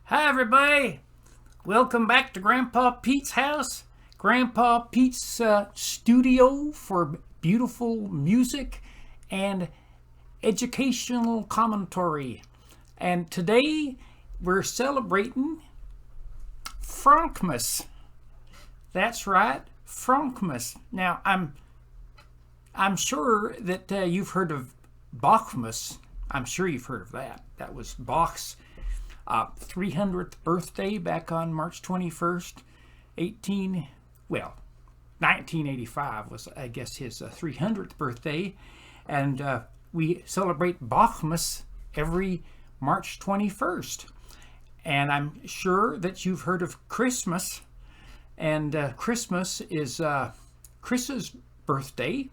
Hi everybody, welcome back to Grandpa Pete's house. Grandpa Pete's studio for beautiful music and educational commentary. And today we're celebrating Franckmas. That's right, Franckmas. Now I'm sure that you've heard of Bachmas. I'm sure you've heard of that. That was Bach's 300th birthday back on March 21st, 1985 was, I guess, his 300th birthday. And we celebrate Bachmas every March 21st. And I'm sure that you've heard of Christmas. And Christmas is Chris's birthday.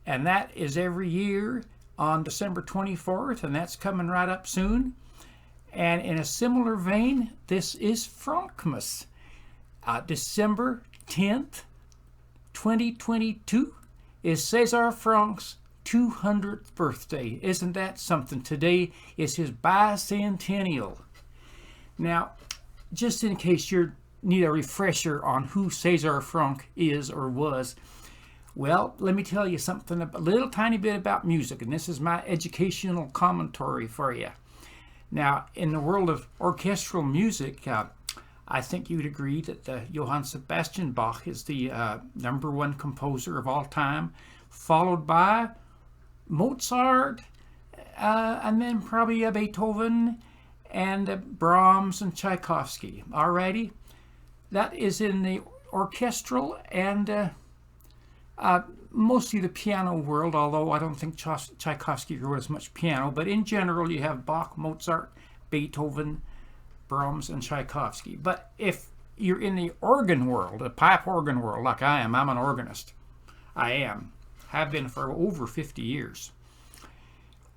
And that is every year on December 24th. And that's coming right up soon. And in a similar vein, this is Franckmas. December 10th, 2022 is Cesar Franck's 200th birthday. Isn't that something? Today is his bicentennial. Now, just in case you need a refresher on who Cesar Franck is or was, well, let me tell you something, a little tiny bit about music, and this is my educational commentary for you. Now, in the world of orchestral music, I think you'd agree that Johann Sebastian Bach is the number one composer of all time, followed by Mozart, and then probably Beethoven, and Brahms and Tchaikovsky. Alrighty? That is in the orchestral and mostly the piano world, although I don't think Tchaikovsky wrote as much piano, but in general you have Bach, Mozart, Beethoven, Brahms, and Tchaikovsky. But if you're in the organ world, the pipe organ world, like I am, I'm an organist. Have been for over 50 years.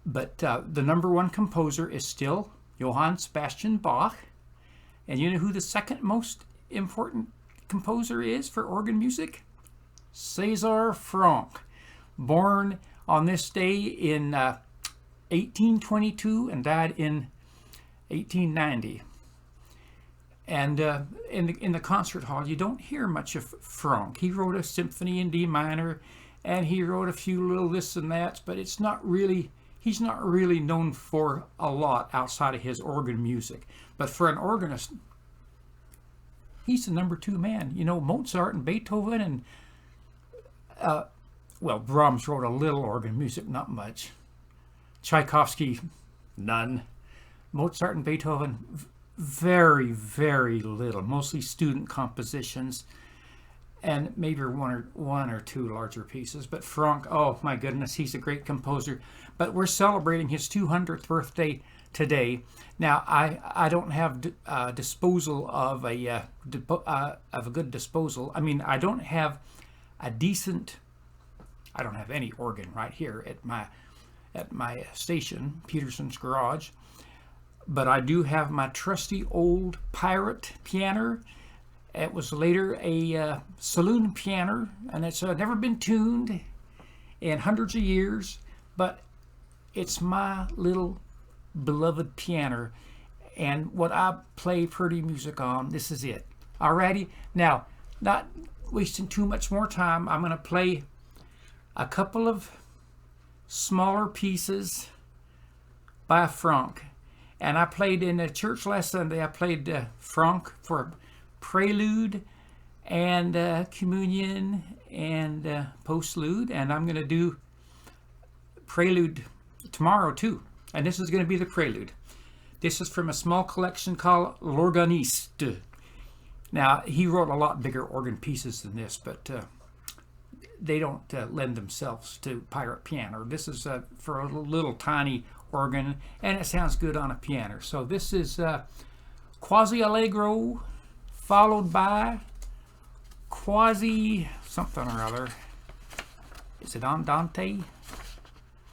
But the number one composer is still Johann Sebastian Bach. And you know who the second most important composer is for organ music? Cesar Franck, born on this day in 1822 and died in 1890. And in the concert hall, you don't hear much of Franck. He wrote a symphony in D minor, and he wrote a few little this and that, but he's not really known for a lot outside of his organ music. But for an organist, he's the number two man. You know, Mozart and Beethoven and Brahms wrote a little organ music, not much. Tchaikovsky, none. Mozart and Beethoven, very, very little. Mostly student compositions, and maybe one or two larger pieces. But Franck, oh my goodness, he's a great composer. But we're celebrating his 200th birthday today. Now, I don't have disposal of a good disposal. I mean, I don't have any organ right here at my station, Peterson's Garage, but I do have my trusty old Pirate piano. It was later a saloon piano, and it's never been tuned in hundreds of years, but it's my little beloved piano, and what I play pretty music on, this is it. Alrighty, now, not wasting too much more time, I'm going to play a couple of smaller pieces by Franck. And I played in a church last Sunday, I played Franck for prelude and communion and postlude, and I'm going to do prelude tomorrow too. And this is going to be the prelude. This is from a small collection called L'Organiste. Now, he wrote a lot bigger organ pieces than this, but they don't lend themselves to pirate piano. This is for a little tiny organ, and it sounds good on a piano. So this is quasi allegro, followed by quasi something or other. Is it andante?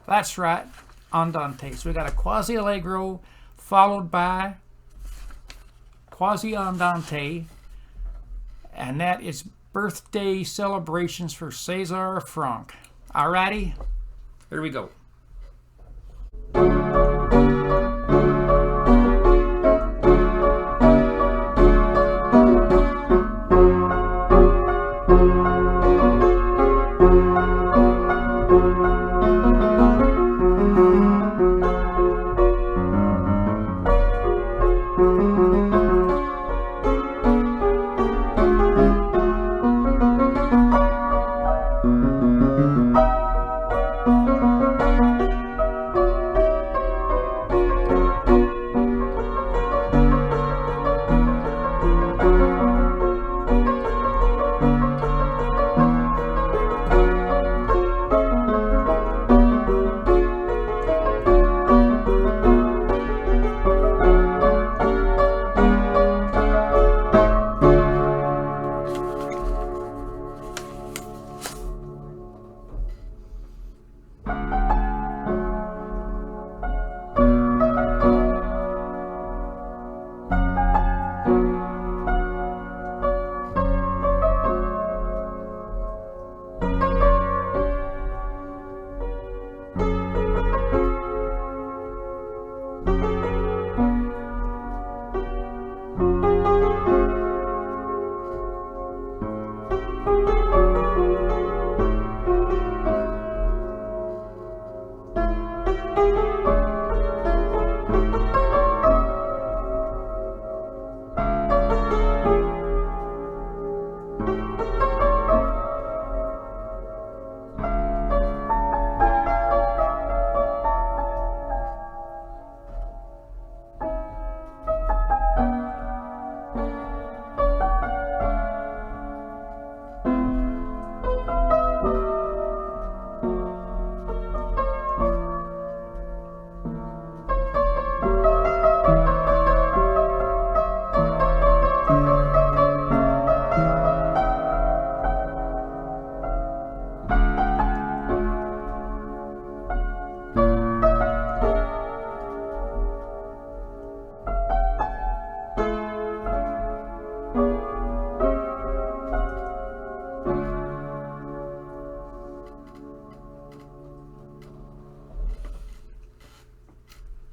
That's right, andante. So we got a quasi allegro, followed by quasi andante, and that is birthday celebrations for Cesar Franck. Alrighty, here we go.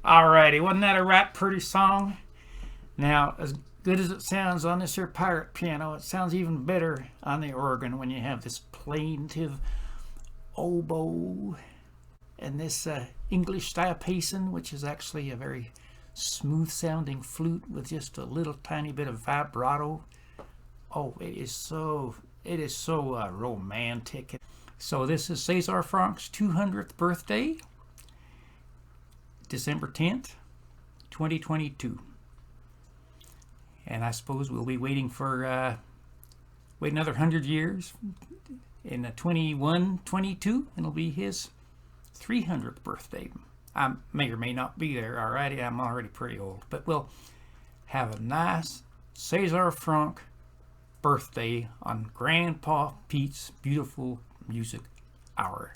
Alrighty, wasn't that a right pretty song? Now, as good as it sounds on this here pirate piano, it sounds even better on the organ when you have this plaintive oboe and this English style pacing, which is actually a very smooth sounding flute with just a little tiny bit of vibrato. Oh, it is so romantic. So this is Cesar Franck's 200th birthday, December 10th, 2022. And I suppose we'll be waiting wait another 100 years in 2122, and it'll be his 300th birthday. I may or may not be there. Alrighty, I'm already pretty old, but we'll have a nice Cesar Franck birthday on Grampa Pete's Beautiful Music Hour.